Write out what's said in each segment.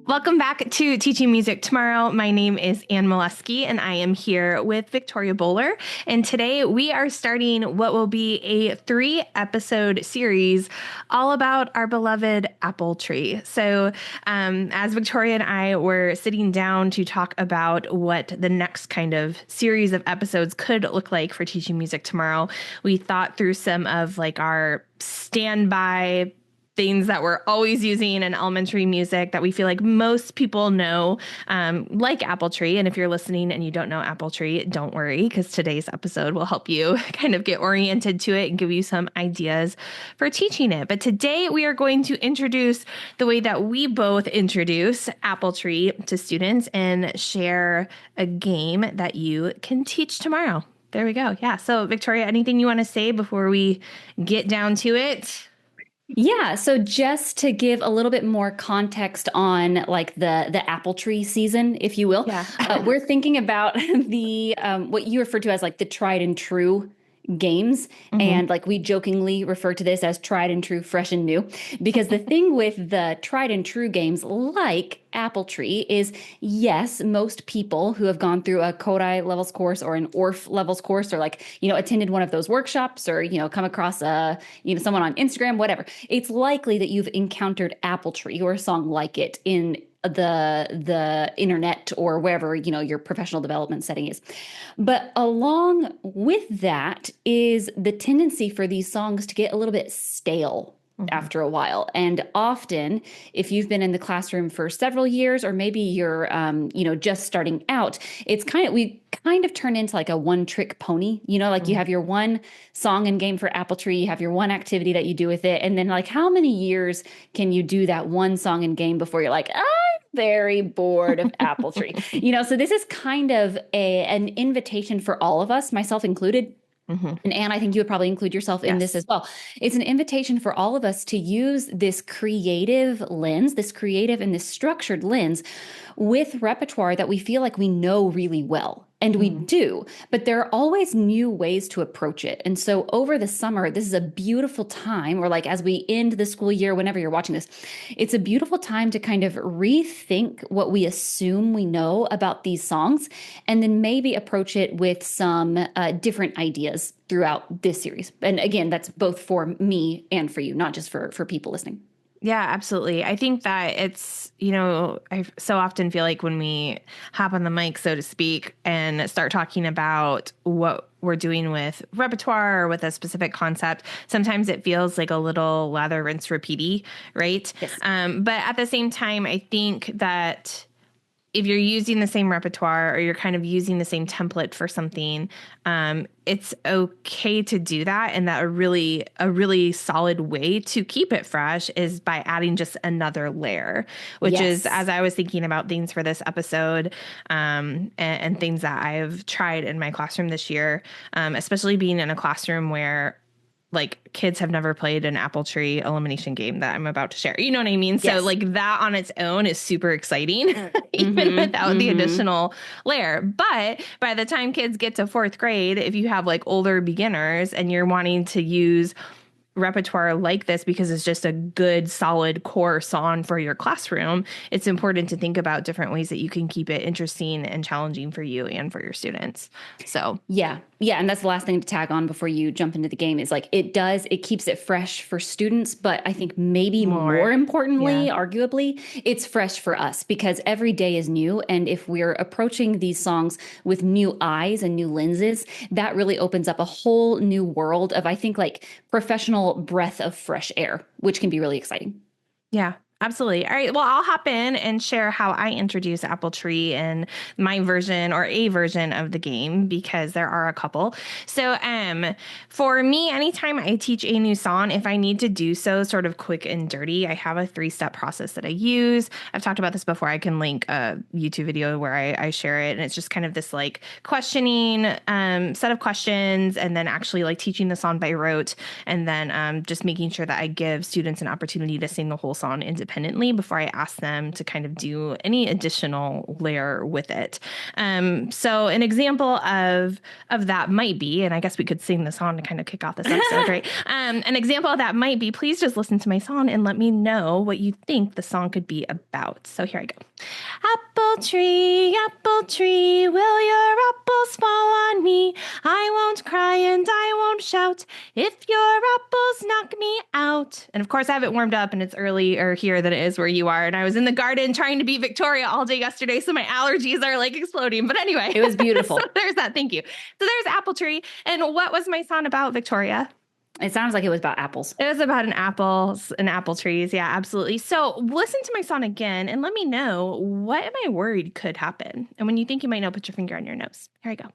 Welcome back to Teaching Music Tomorrow. My name is Anne Molesky, and I am here with Victoria Bowler. And today we are starting what will be a 3-episode series all about our beloved apple tree. So as Victoria and I were sitting down to talk about what the next kind of series of episodes could look like for Teaching Music Tomorrow, we thought through some of like our standby things that we're always using in elementary music that we feel like most people know, like Apple Tree. And if you're listening and you don't know Apple Tree, don't worry, because today's episode will help you kind of get oriented to it and give you some ideas for teaching it. But today we are going to introduce the way that we both introduce Apple Tree to students and share a game that you can teach tomorrow. There we go. Yeah. So Victoria, anything you want to say before we get down to it? Yeah, so just to give a little bit more context on like the apple tree season, if you will, we're thinking about the what you refer to as like the tried and true games. And like we jokingly refer to this as tried and true, fresh and new, because the thing with the tried and true games like Apple Tree is, yes, most people who have gone through a Kodai levels course or an ORF levels course or like, attended one of those workshops or, come across someone on Instagram, whatever. It's likely that you've encountered Apple Tree or a song like it in the internet or wherever, your professional development setting is. But along with that is the tendency for these songs to get a little bit stale after a while. And often, if you've been in the classroom for several years, or maybe you're, just starting out, we kind of turn into like a one-trick pony. You have your one song and game for Apple Tree, you have your one activity that you do with it, and then like how many years can you do that one song and game before you're like, I'm very bored of Apple Tree? So this is kind of an invitation for all of us, myself included. And Anne, I think you would probably include yourself in this as well. It's an invitation for all of us to use this creative lens, this creative and this structured lens with repertoire that we feel like we know really well. And we do, but there are always new ways to approach it. And so over the summer, this is a beautiful time, or like as we end the school year, whenever you're watching this, it's a beautiful time to kind of rethink what we assume we know about these songs, and then maybe approach it with some different ideas throughout this series. And again, that's both for me and for you, not just for people listening. Yeah, absolutely. I think that it's, I so often feel like when we hop on the mic, so to speak, and start talking about what we're doing with repertoire or with a specific concept, sometimes it feels like a little lather, rinse, repeaty, right? Yes. But at the same time, I think that if you're using the same repertoire or you're kind of using the same template for something, it's okay to do that. And that a really solid way to keep it fresh is by adding just another layer, which is, as I was thinking about things for this episode, and things that I've tried in my classroom this year, especially being in a classroom where like kids have never played an Apple Tree elimination game that I'm about to share. You know what I mean? Yes. So like that on its own is super exciting, even without the additional layer. But by the time kids get to 4th grade, if you have like older beginners and you're wanting to use repertoire like this because it's just a good solid core song for your classroom, it's important to think about different ways that you can keep it interesting and challenging for you and for your students. So yeah, and that's the last thing to tag on before you jump into the game is like it keeps it fresh for students, but I think maybe more importantly, arguably, it's fresh for us because every day is new, and if we're approaching these songs with new eyes and new lenses, that really opens up a whole new world of, I think, like professional breath of fresh air, which can be really exciting. Yeah. Absolutely. All right. Well, I'll hop in and share how I introduce Apple Tree and my version or a version of the game, because there are a couple. So for me, anytime I teach a new song, if I need to do so sort of quick and dirty, I have a 3-step process that I use. I've talked about this before. I can link a YouTube video where I share it. And it's just kind of this like questioning set of questions, and then actually like teaching the song by rote, and then just making sure that I give students an opportunity to sing the whole song independently independently before I ask them to kind of do any additional layer with it. So an example of that might be, and I guess we could sing the song to kind of kick off this episode, right? An example of that might be, please just listen to my song and let me know what you think the song could be about. So here I go. Apple tree, will your apples fall on me? I won't cry and I won't shout if your apples knock me out. And of course, I have it warmed up and it's earlier here than it is where you are. And I was in the garden trying to be Victoria all day yesterday, so my allergies are like exploding. But anyway, it was beautiful. So there's that. Thank you. So there's apple tree. And what was my song about, Victoria? It sounds like it was about apples. It was about an apple trees. Yeah, absolutely. So listen to my song again and let me know, what am I worried could happen? And when you think you might know, put your finger on your nose. Here I go.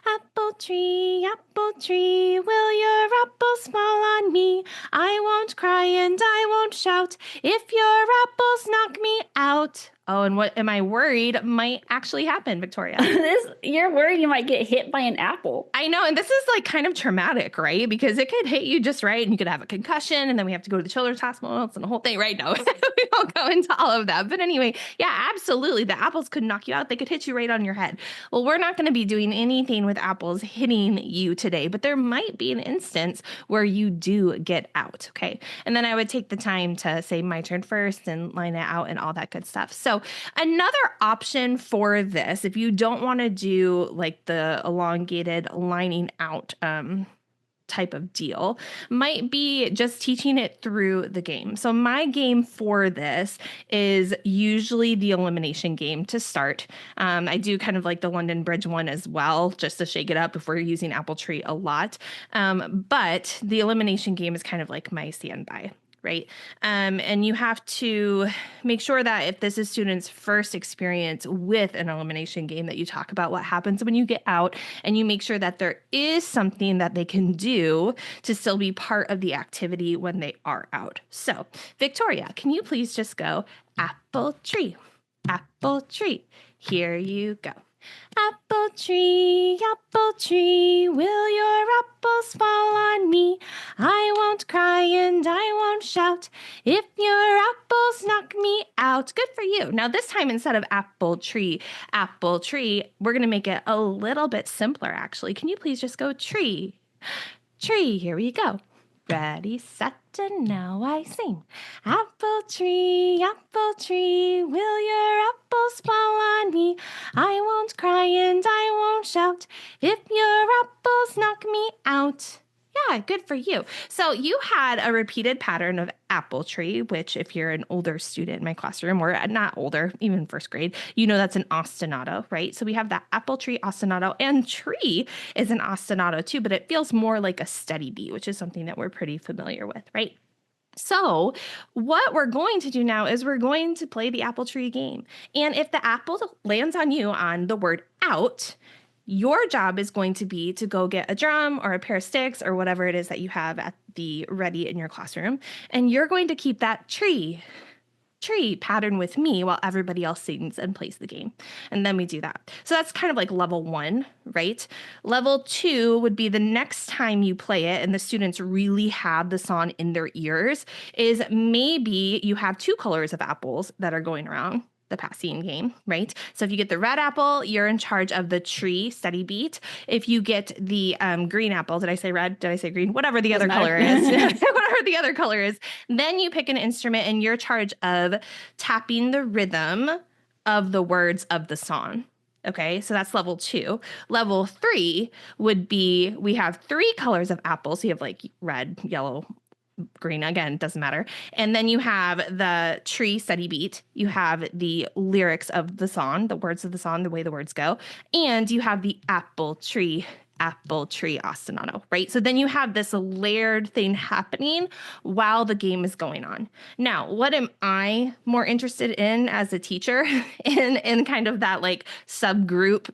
Apple tree, will your apples fall on me? I won't cry and I won't shout if your apples knock me out. Oh, and what am I worried might actually happen, Victoria? You're worried you might get hit by an apple. I know. And this is like kind of traumatic, right? Because it could hit you just right and you could have a concussion and then we have to go to the children's hospital. It's the whole thing, right? No, we won't go into all of that. But anyway, yeah, absolutely. The apples could knock you out. They could hit you right on your head. Well, we're not going to be doing anything with apples hitting you today, but there might be an instance where you do get out. Okay. And then I would take the time to say my turn first and line it out and all that good stuff. So another option for this, if you don't want to do like the elongated lining out type of deal, might be just teaching it through the game. So my game for this is usually the elimination game to start. I do kind of like the London Bridge one as well, just to shake it up if we're using apple tree a lot. But the elimination game is kind of like my standby. Right. And you have to make sure that if this is students' first experience with an elimination game, that you talk about what happens when you get out and you make sure that there is something that they can do to still be part of the activity when they are out. So, Victoria, can you please just go apple tree, here you go. Apple tree, will your apples fall on me? I won't cry and I won't shout if your apples knock me out. Good for you. Now this time, instead of apple tree, we're going to make it a little bit simpler, actually. Can you please just go tree, here we go. Ready, set, and now I sing. Apple tree, will your apples fall on me? I won't cry and I won't shout if your apples knock me out. Yeah, good for you. So you had a repeated pattern of apple tree, which if you're an older student in my classroom, or not older, even first grade, you know that's an ostinato, right? So we have that apple tree ostinato, and tree is an ostinato too, but it feels more like a steady beat, which is something that we're pretty familiar with, right? So what we're going to do now is we're going to play the apple tree game. And if the apple lands on you on the word out, your job is going to be to go get a drum or a pair of sticks or whatever it is that you have at the ready in your classroom. And you're going to keep that tree pattern with me while everybody else sings and plays the game. And then we do that. So that's kind of like level 1, right? Level 2 would be the next time you play it and the students really have the song in their ears, is maybe you have 2 colors of apples that are going around the passing game, right? So if you get the red apple, you're in charge of the tree steady beat. If you get the green apple, did I say red? Did I say green? Whatever the other color is, whatever the other color is, then you pick an instrument and you're in charge of tapping the rhythm of the words of the song. Okay, so that's level 2. Level 3 would be, we have 3 colors of apples. So you have like red, yellow, green, again, doesn't matter. And then you have the tree steady beat. You have the lyrics of the song, the words of the song, the way the words go. And you have the apple tree ostinato, right? So then you have this layered thing happening while the game is going on. Now, what am I more interested in as a teacher in kind of that like subgroup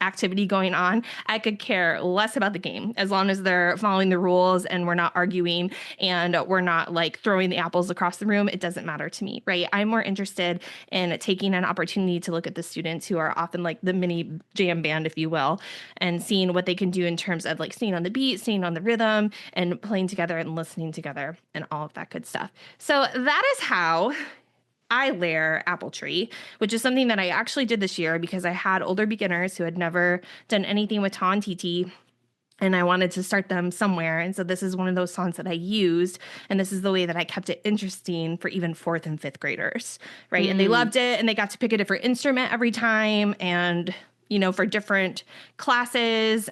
activity going on, I could care less about the game as long as they're following the rules and we're not arguing and we're not like throwing the apples across the room. It doesn't matter to me, right? I'm more interested in taking an opportunity to look at the students who are often like the mini jam band, if you will, and seeing what they can do in terms of like staying on the beat, staying on the rhythm, and playing together and listening together and all of that good stuff. So that is how I layer apple tree, which is something that I actually did this year because I had older beginners who had never done anything with Ta and Titi, and I wanted to start them somewhere. And so this is one of those songs that I used, and this is the way that I kept it interesting for even fourth and fifth graders, right? And they loved it, and they got to pick a different instrument every time, and for different classes,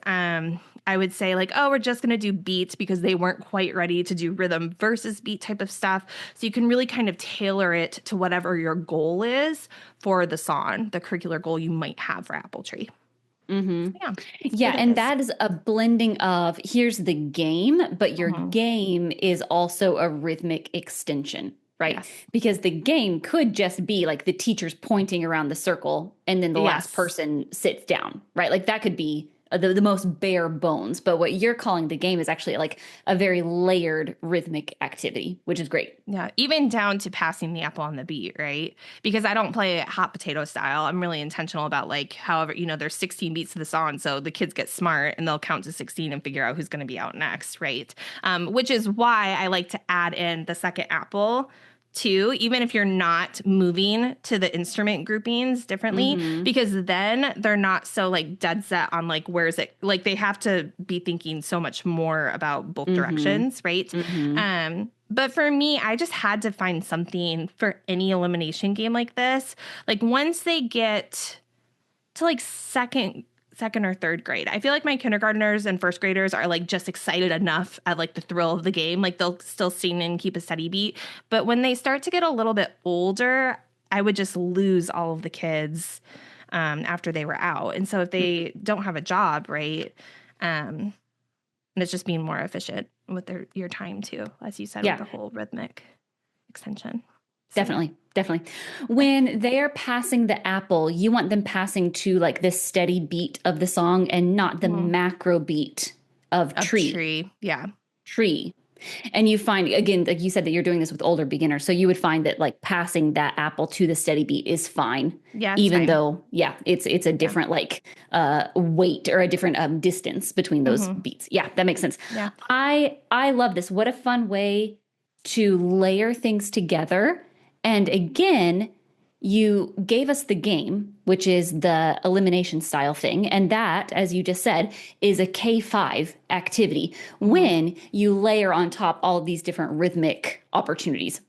I would say like, oh, we're just going to do beats because they weren't quite ready to do rhythm versus beat type of stuff. So you can really kind of tailor it to whatever your goal is for the song, the curricular goal you might have for Apple Tree. Mm-hmm. Yeah. And that is a blending of here's the game, but your game is also a rhythmic extension, right? Yes. Because the game could just be like the teacher's pointing around the circle and then the last person sits down, right? Like that could be the most bare bones, but what you're calling the game is actually like a very layered rhythmic activity, which is great. Yeah, even down to passing the apple on the beat, right? Because I don't play it hot potato style. I'm really intentional about like, however, there's 16 beats to the song, so the kids get smart and they'll count to 16 and figure out who's going to be out next, right? Which is why I like to add in the second apple too, even if you're not moving to the instrument groupings differently, because then they're not so like dead set on like, where is it? Like they have to be thinking so much more about both directions, right? But for me, I just had to find something for any elimination game like this. Like once they get to like second or third grade, I feel like my kindergartners and first graders are like just excited enough at like the thrill of the game. Like they'll still sing and keep a steady beat. But when they start to get a little bit older, I would just lose all of the kids after they were out. And so if they don't have a job, right, and it's just being more efficient with your time too, as you said, with the whole rhythmic extension. So, definitely. When they're passing the apple, you want them passing to like the steady beat of the song and not the macro beat of tree. Yeah. Tree. And you find, again, like you said, that you're doing this with older beginners. So you would find that like passing that apple to the steady beat is fine. Yeah. Even though, it's a different like weight or a different distance between those beats. Yeah, that makes sense. Yeah. I love this. What a fun way to layer things together. And again, you gave us the game, which is the elimination style thing. And that, as you just said, is a K5 activity when you layer on top all these different rhythmic opportunities.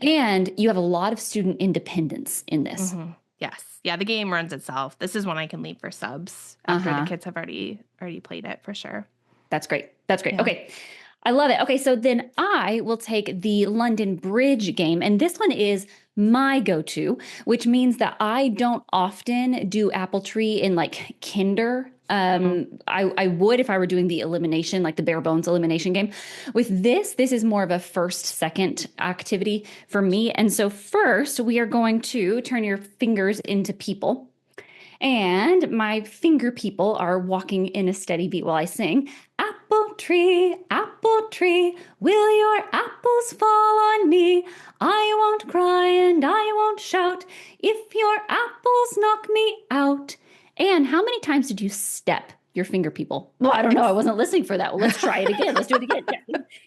And you have a lot of student independence in this. Yes. Yeah, the game runs itself. This is one I can leave for subs after the kids have already played it for sure. That's great. Yeah. Okay. I love it. Okay, so then I will take the London Bridge game, and this one is my go-to, which means that I don't often do Apple Tree in like kinder. I would if I were doing the elimination, like the bare bones elimination game. With this is more of a first, second activity for me. And so first, we are going to turn your fingers into people. And my finger people are walking in a steady beat while I sing. Apple tree, will your apples fall on me? I won't cry and I won't shout if your apples knock me out. And how many times did you step your finger people? Well, I don't know. I wasn't listening for that. Well, let's try it again. Let's do it again.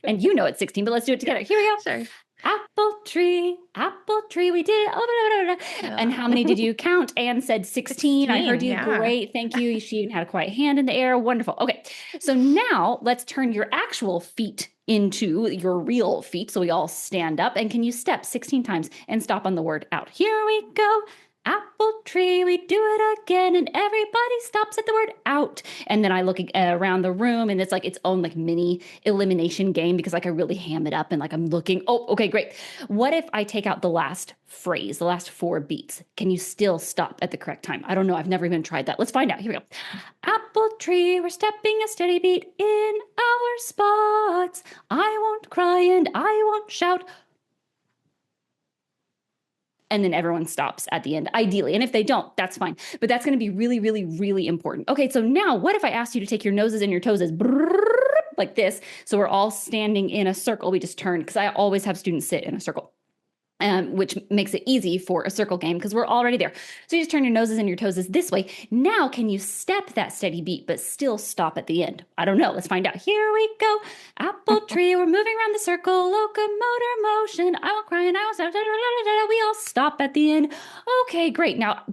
And it's 16, but let's do it together. Here we go. Sure. Apple tree, we did it. Oh, And how many did you count? Anne said 16. I heard you. Yeah. Great. Thank you. She even had a quiet hand in the air. Wonderful. Okay. So now let's turn your actual feet into your real feet. So we all stand up. And can you step 16 times and stop on the word out? Here we go. Apple tree, we do it again, and everybody stops at the word out. And then I look around the room, and it's like its own like mini elimination game because like I really ham it up and like I'm looking. Oh, okay, great. What if I take out the last phrase, the last 4 beats? Can you still stop at the correct time? I don't know. I've never even tried that. Let's find out. Here we go. Apple tree, we're stepping a steady beat in our spots. I won't cry and I won't shout. and then everyone stops at the end, ideally. And if they don't, that's fine. But that's going to be really, really, really important. Okay, so now what if I asked you to take your noses and your toes as like this? So we're all standing in a circle. We just turn, because I always have students sit in a circle. Which makes it easy for a circle game because we're already there. So you just turn your noses and your toes this way. Now, can you step that steady beat, but still stop at the end? I don't know. Let's find out. Here we go. Apple tree. We're moving around the circle. Locomotor motion. I won't cry and I won't stop. We all stop at the end. Okay, great. Now,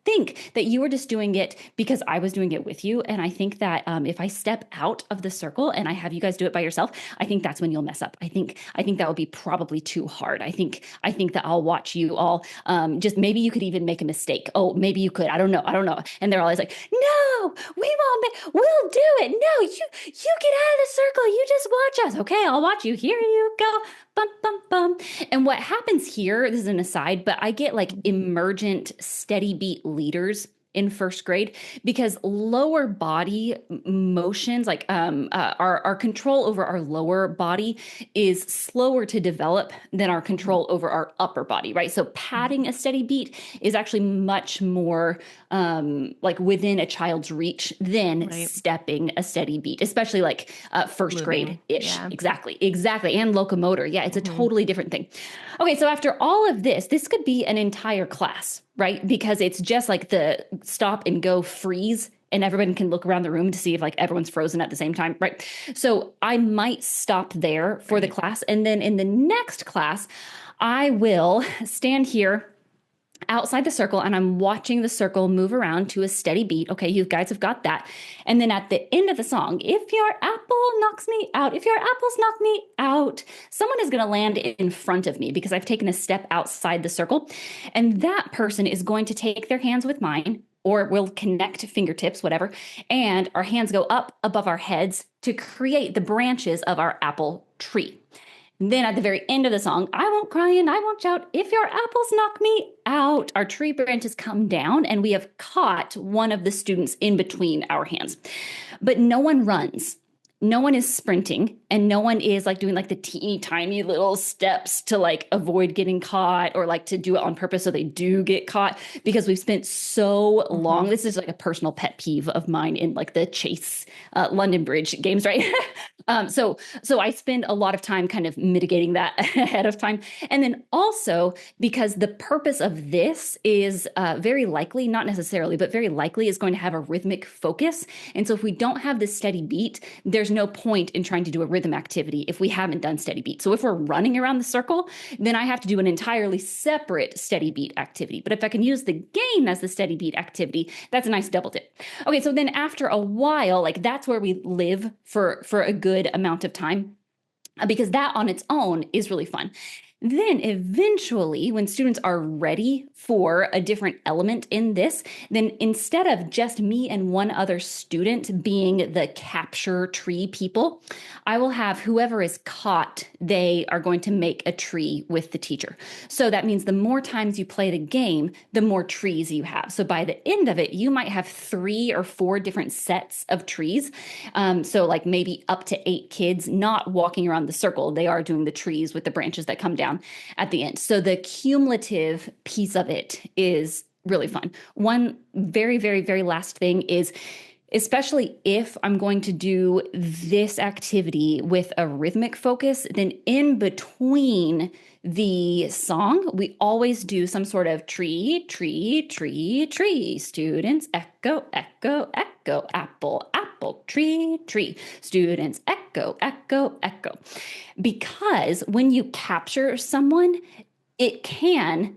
think that you were just doing it because I was doing it with you. And I think that if I step out of the circle and I have you guys do it by yourself, I think that's when you'll mess up. I think that would be probably too hard. I think that I'll watch you all just maybe you could even make a mistake. Oh, maybe you could. I don't know. And they're always like, no, we won't. We'll do it. No, you get out of the circle. You just watch us. Okay, I'll watch you. Here you go. Bum, bum, bum. And what happens here, this is an aside, but I get like emergent steady beat leaders in first grade because lower body motions, like our control over our lower body is slower to develop than our control over our upper body, right? So padding a steady beat is actually much more like within a child's reach than stepping a steady beat, especially like first grade-ish. Yeah. Exactly. And locomotor. Yeah, it's a totally different thing. Okay, so after all of this could be an entire class, right? Because it's just like the stop and go freeze and everyone can look around the room to see if like everyone's frozen at the same time, right? So I might stop there for the class. And then in the next class, I will stand here outside the circle and I'm watching the circle move around to a steady beat. Okay, you guys have got that. And then at the end of the song, if your apple knocks me out, if your apples knock me out, someone is going to land in front of me because I've taken a step outside the circle. And that person is going to take their hands with mine, or we'll connect fingertips, whatever, and our hands go up above our heads to create the branches of our apple tree. Then at the very end of the song, I won't cry and I won't shout. If your apples knock me out, our tree branches come down and we have caught one of the students in between our hands. But no one runs. No one is sprinting and no one is like doing like the teeny tiny little steps to like avoid getting caught or like to do it on purpose so they do get caught because we've spent so long. This is like a personal pet peeve of mine in like the Chase London Bridge games, right? So I spend a lot of time kind of mitigating that ahead of time. And then also because the purpose of this is very likely, not necessarily, but very likely is going to have a rhythmic focus. And so if we don't have this steady beat, there's no point in trying to do a rhythm activity if we haven't done steady beat. So if we're running around the circle, then I have to do an entirely separate steady beat activity. But if I can use the game as the steady beat activity, that's a nice double dip. Okay, so then after a while, like that's where we live for a good amount of time because that on its own is really fun. Then eventually, when students are ready for a different element in this, then instead of just me and one other student being the capture tree people, I will have whoever is caught, they are going to make a tree with the teacher. So that means the more times you play the game, the more trees you have. So by the end of it, you might have 3 or 4 different sets of trees. So like maybe up to 8 kids not walking around the circle. They are doing the trees with the branches that come down at the end. So the cumulative piece of it is really fun. One very, very, very last thing is, especially if I'm going to do this activity with a rhythmic focus, then in between the song, we always do some sort of tree, tree, tree, tree. Students, echo, echo, echo, apple, apple, tree, tree. Students, echo, echo, echo. Because when you capture someone, it can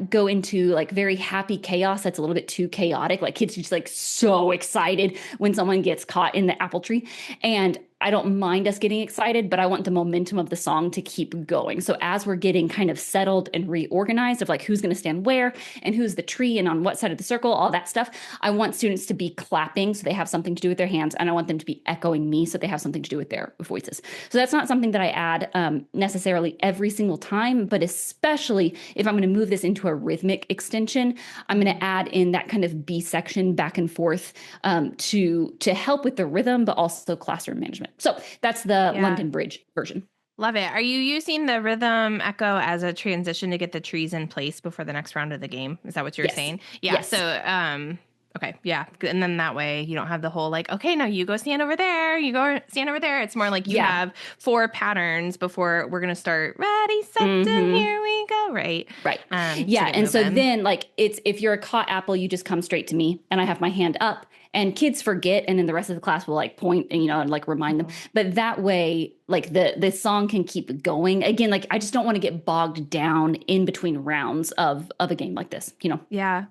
go into like very happy chaos that's a little bit too chaotic. Like kids are just like so excited when someone gets caught in the apple tree. And I don't mind us getting excited, but I want the momentum of the song to keep going. So as we're getting kind of settled and reorganized of like who's going to stand where and who's the tree and on what side of the circle, all that stuff, I want students to be clapping so they have something to do with their hands, and I want them to be echoing me so they have something to do with their voices. So that's not something that I add necessarily every single time, but especially if I'm going to move this into a rhythmic extension, I'm going to add in that kind of B section back and forth to help with the rhythm, but also classroom management. So that's the London Bridge version. Love it. Are you using the rhythm echo as a transition to get the trees in place before the next round of the game? Is that what you're Yes. saying? Yeah. Yes. So, okay. Yeah. And then that way you don't have the whole like, okay, now you go stand over there. You go stand over there. It's more like you Yeah. have 4 patterns before we're going to start. Ready, set, and Mm-hmm. here we go. Right. Right. To Yeah. get And so moving. then like it's if you're a caught apple, you just come straight to me and I have my hand up and kids forget and then the rest of the class will like point and and like remind them. Mhm. But that way like the song can keep going. Again, like I just don't want to get bogged down in between rounds of a game like this. Yeah.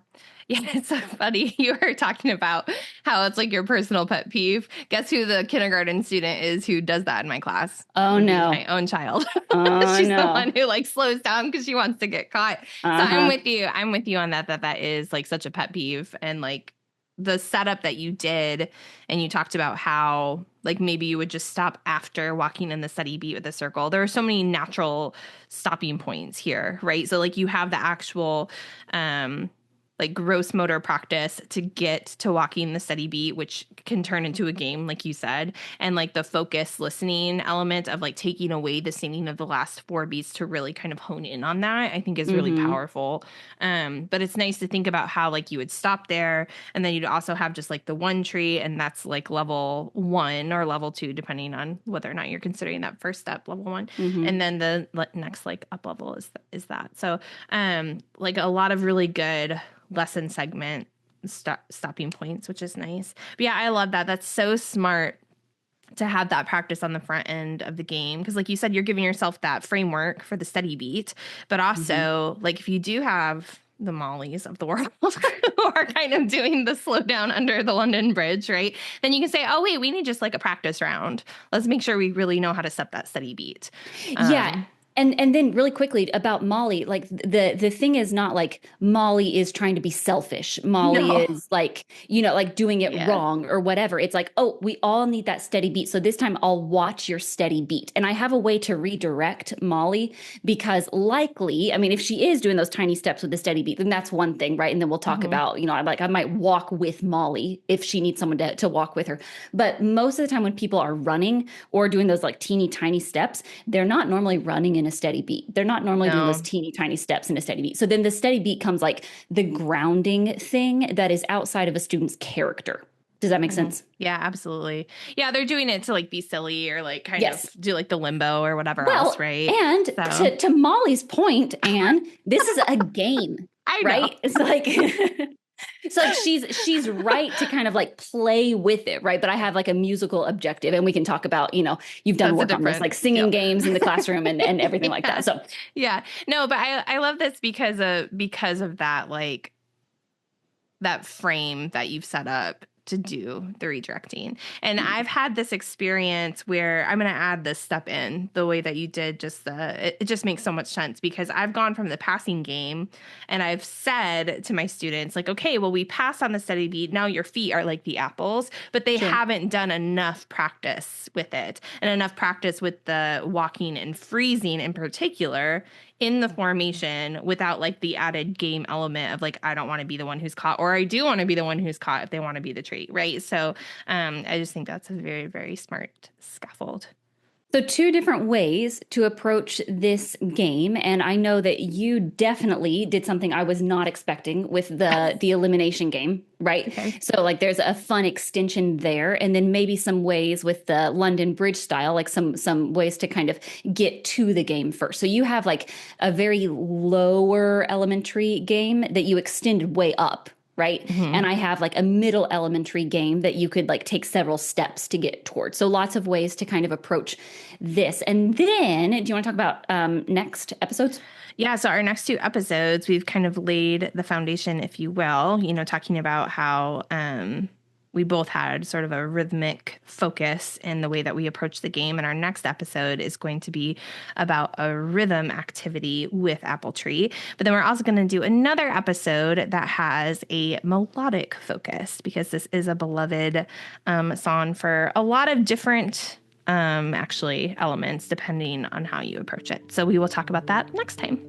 Yeah, it's so funny. You were talking about how it's like your personal pet peeve. Guess who the kindergarten student is who does that in my class? Oh Would be no. my own child. Oh She's the no. one who like slows down because she wants to get caught. So I'm Uh-huh. with you. I'm with you on that. That is like such a pet peeve. And like the setup that you did, and you talked about how like maybe you would just stop after walking in the steady beat with a circle. There are so many natural stopping points here, right? So like you have the actual like gross motor practice to get to walking the steady beat, which can turn into a game, like you said, and like the focus listening element of like taking away the singing of the last 4 beats to really kind of hone in on that, I think is really Mm-hmm. powerful. But it's nice to think about how like you would stop there, and then you'd also have just like the one tree, and that's like level 1 or level 2, depending on whether or not you're considering that first step, level 1, Mm-hmm. and then the next like up level is that. So like a lot of really good lesson segment stopping points, which is nice. But yeah, I love that. That's so smart to have that practice on the front end of the game, because like you said, you're giving yourself that framework for the steady beat, but Mm-hmm. also like if you do have the Mollies of the world who are kind of doing the slow down under the London Bridge, right? Then you can say, oh wait, we need just like a practice round. Let's make sure we really know how to set that steady beat. Yeah. And then really quickly about Molly, like the thing is not like Molly is trying to be selfish. Molly No. is like, like doing it Yeah. wrong or whatever. It's like, oh, we all need that steady beat. So this time I'll watch your steady beat. And I have a way to redirect Molly because likely, I mean, if she is doing those tiny steps with the steady beat, then that's one thing, right? And then we'll talk Mhm. about, I might walk with Molly if she needs someone to walk with her. But most of the time when people are running or doing those like teeny tiny steps, they're not normally running in a steady beat. They're not normally doing those No. teeny tiny steps in a steady beat. So then the steady beat comes like the grounding thing that is outside of a student's character. Does that make sense? Yeah, absolutely. Yeah, they're doing it to like be silly or like kind of Yes. do like the limbo or whatever else, Well, right? and So to Molly's point, Anne, this is a game, I know. right? It's like it's like she's right to kind of like play with it, right? But I have like a musical objective, and we can talk about, you've done That's a work on this, different like singing deal. games in the classroom and everything like Yeah. that. So Yeah. No, but I love this because of that, like that frame that you've set up to do the redirecting. And I've had this experience where I'm going to add this step in the way that you did, just it just makes so much sense, because I've gone from the passing game and I've said to my students like, okay, well, we passed on the steady beat. Now your feet are like the apples, but they sure. haven't done enough practice with it, and enough practice with the walking and freezing in particular in the formation, without like the added game element of like, I don't want to be the one who's caught, or I do want to be the one who's caught if they want to be the treat, right? So I just think that's a very, very smart scaffold. So, two different ways to approach this game, and I know that you definitely did something I was not expecting with the elimination game, right? Okay. So, like, there's a fun extension there, and then maybe some ways with the London Bridge style, like some ways to kind of get to the game first. So, you have like a very lower elementary game that you extended way up, right? Mm-hmm. And I have like a middle elementary game that you could like take several steps to get towards. So lots of ways to kind of approach this. And then, do you want to talk about next episodes? Yeah, so our next 2 episodes, we've kind of laid the foundation, if you will, talking about how we both had sort of a rhythmic focus in the way that we approach the game. And our next episode is going to be about a rhythm activity with Apple Tree. But then we're also going to do another episode that has a melodic focus, because this is a beloved song for a lot of different actually elements, depending on how you approach it. So we will talk about that next time.